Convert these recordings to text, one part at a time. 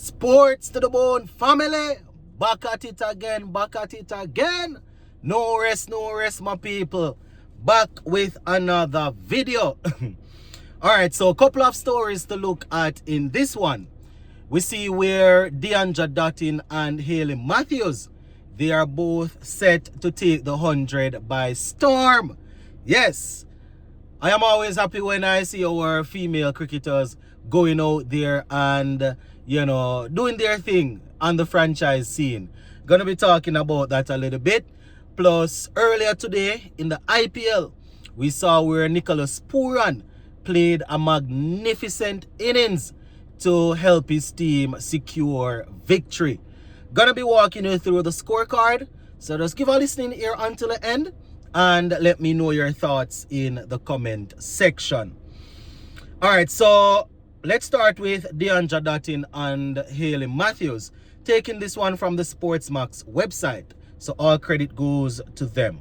Sports to the bone family, back at it again, back at it again. No rest, my people. Back with another video. Alright, so a couple of stories to look at in this one. We see where Dottin and Haley Matthews, they are both set to take the 100 by storm. Yes, I am always happy when I see our female cricketers going out there and, doing their thing on the franchise scene. Gonna be talking about that a little bit. Plus, earlier today in the IPL, we saw where Pooran played a magnificent innings to help his team secure victory. Gonna be walking you through the scorecard, so just give a listening ear until the end and let me know your thoughts in the comment section. Alright, so let's start with Dottin and Haley Matthews, taking this one from the Sportsmax website, so all credit goes to them.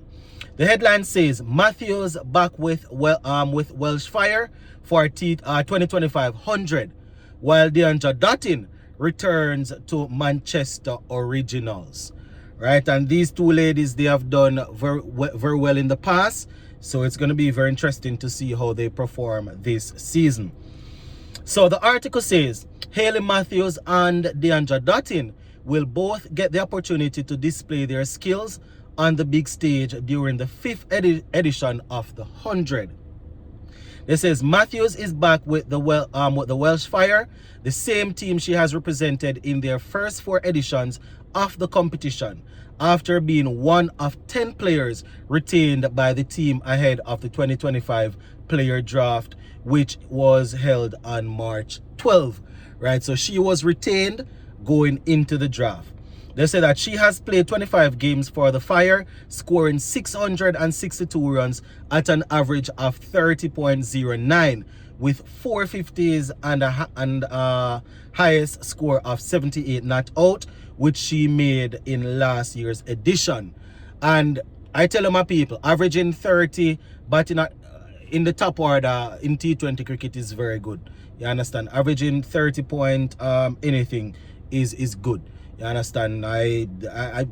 The headline says Matthews back with Welsh Fire for 2025 100, while Dottin returns to Manchester Originals. Right, and these two ladies, they have done very well in the past, so it's going to be very interesting to see how they perform this season. So the article says Haley Matthews and Dottin will both get the opportunity to display their skills on the big stage during the 5th edition of the 100. It says Matthews is back with the Welsh Fire, the same team she has represented in their first 4 editions of the competition, after being one of 10 players retained by the team ahead of the 2025 player draft, which was held on March 12. Right, so she was retained going into the draft. They say that she has played 25 games for the Fire, scoring 662 runs at an average of 30.09, with 450s and a highest score of 78 not out, which she made in last year's edition. And I tell you, my people, averaging 30 but in the top order in T20 cricket is very good. You understand? Averaging 30 point anything is good. You understand? I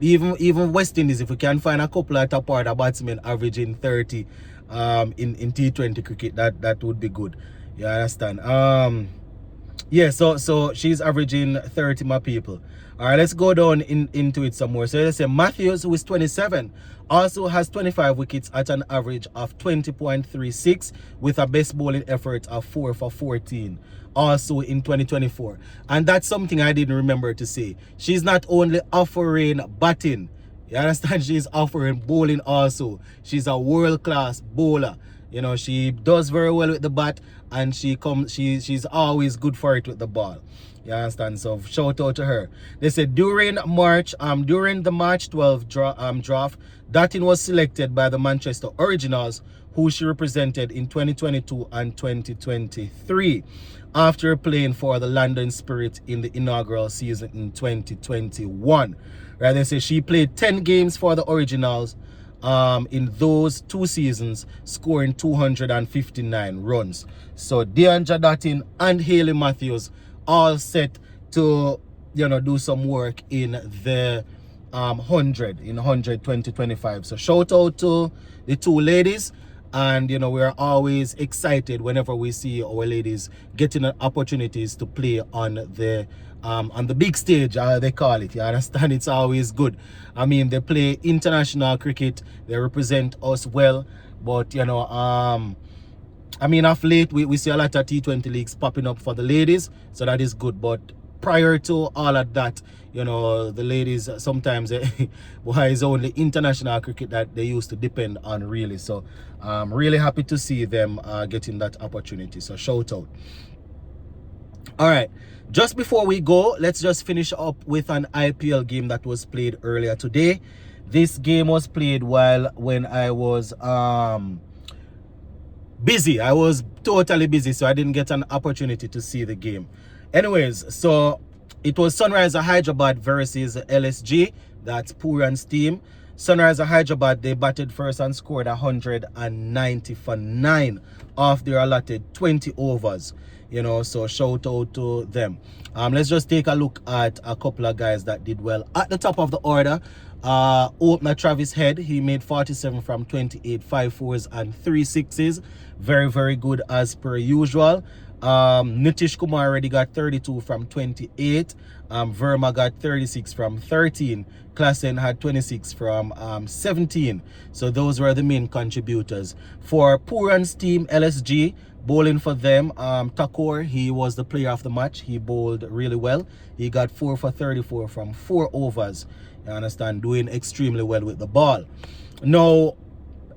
even West Indies, if we can find a couple of top order batsmen averaging 30 in T20 cricket, that would be good. You understand? Yeah, so she's averaging 30, my people. All right, let's go down into it some more. So let's say Matthews, who is 27, also has 25 wickets at an average of 20.36, with a best bowling effort of 4 for 14, also in 2024. And that's something I didn't remember to say. She's not only offering batting, you understand, she's offering bowling also. She's a world-class bowler. You know, she does very well with the bat, and she's always good for it with the ball. You understand? So shout out to her. They said during the March 12 draft, Dottin was selected by the Manchester Originals, who she represented in 2022 and 2023, after playing for the London Spirit in the inaugural season in 2021. Right? They say she played 10 games for the Originals in those 2 seasons, scoring 259 runs. So Dottin and Haley Matthews all set to do some work in the 100 2025. So shout out to the 2 ladies, and we're always excited whenever we see our ladies getting opportunities to play on the big stage, they call it. You understand? It's always good. I mean, they play international cricket, they represent us well, but I mean, of late, we see a lot of T20 leagues popping up for the ladies, so that is good. But prior to all of that, the ladies sometimes, it's only international cricket that they used to depend on, really. So I'm really happy to see them getting that opportunity. So shout out. All right, just before we go, let's just finish up with an IPL game that was played earlier today. This game was played when I was busy. I was totally busy, so I didn't get an opportunity to see the game. Anyways, so it was Sunrisers Hyderabad versus LSG. That's Pooran's team. Sunrisers Hyderabad, they batted first and scored 190 for 9 off their allotted 20 overs. you know, so shout out to them. Let's just take a look at a couple of guys that did well. At the top of the order, opener Travis Head, he made 47 from 28, 5 fours and 3 sixes. Very, very good as per usual. Nitish Kumar already got 32 from 28. Verma got 36 from 13. Klassen had 26 from 17. So those were the main contributors. For Pooran's team, LSG, bowling for them, Takor, he was the player of the match. He bowled really well. He got 4 for 34 from 4 overs. You understand? Doing extremely well with the ball. Now,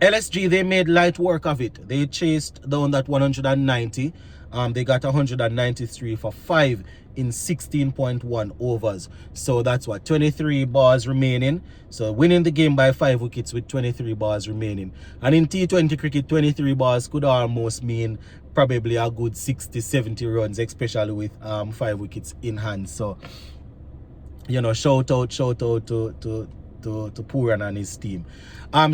LSG, they made light work of it. They chased down that 190. They got 193 for 5 in 16.1 overs. So that's what, 23 balls remaining. So winning the game by 5 wickets with 23 balls remaining. And in T20 cricket, 23 balls could almost mean probably a good 60-70 runs, especially with 5 wickets in hand. So, you know, shout out to Pooran and his team.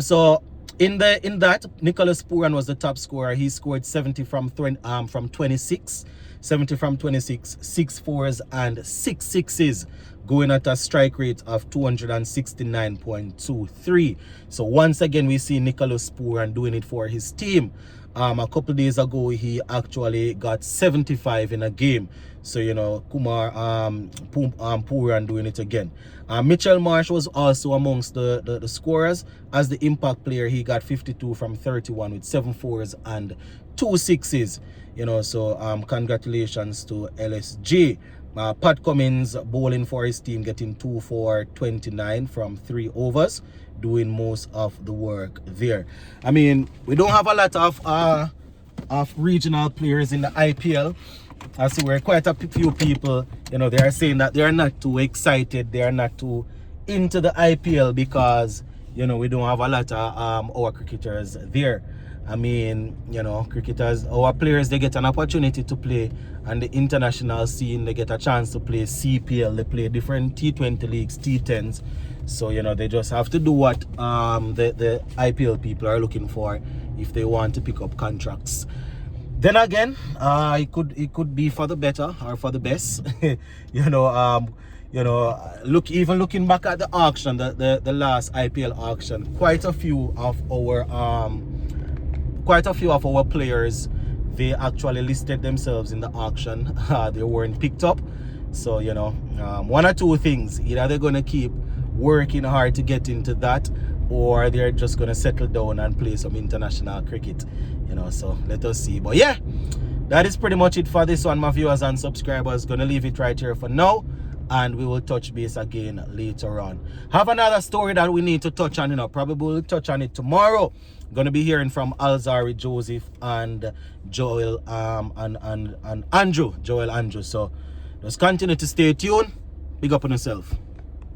So in that, Nicholas Pooran was the top scorer. He scored 70 from 26, 70 from 26, 6 fours and 6 sixes, going at a strike rate of 269.23. So once again, we see Nicholas Pooran doing it for his team. A couple days ago, he actually got 75 in a game. So, you know, Pooran doing it again. Mitchell Marsh was also amongst the scorers. As the impact player, he got 52 from 31 with 7 fours and 2 sixes. You know, so congratulations to LSG. Pat Cummins bowling for his team, getting 2 for 29 from 3 overs, doing most of the work there. I mean, we don't have a lot of regional players in the IPL. I see where quite a few people, you know, they are saying that they are not too excited, they are not too into the IPL because, you know, we don't have a lot of our cricketers there. I mean, you know, cricketers, our players, they get an opportunity to play on the international scene. They get a chance to play CPL. They play different T20 leagues, T10s. So, you know, they just have to do what the IPL people are looking for if they want to pick up contracts. Then again, it could be for the better or for the best. You know, looking back at the auction, the last IPL auction, quite a few of our players, they actually listed themselves in the auction. They weren't picked up. So, you know, one or two things. Either they're going to keep working hard to get into that, or they're just going to settle down and play some international cricket. You know, so let us see. But yeah, that is pretty much it for this one, my viewers and subscribers. Gonna leave it right here for now, and we will touch base again later on. Have another story that we need to touch on, you know, probably we'll touch on it tomorrow. Gonna be hearing from Alzari Joseph and Joel and Andrew. So just continue to stay tuned. Big up on yourself.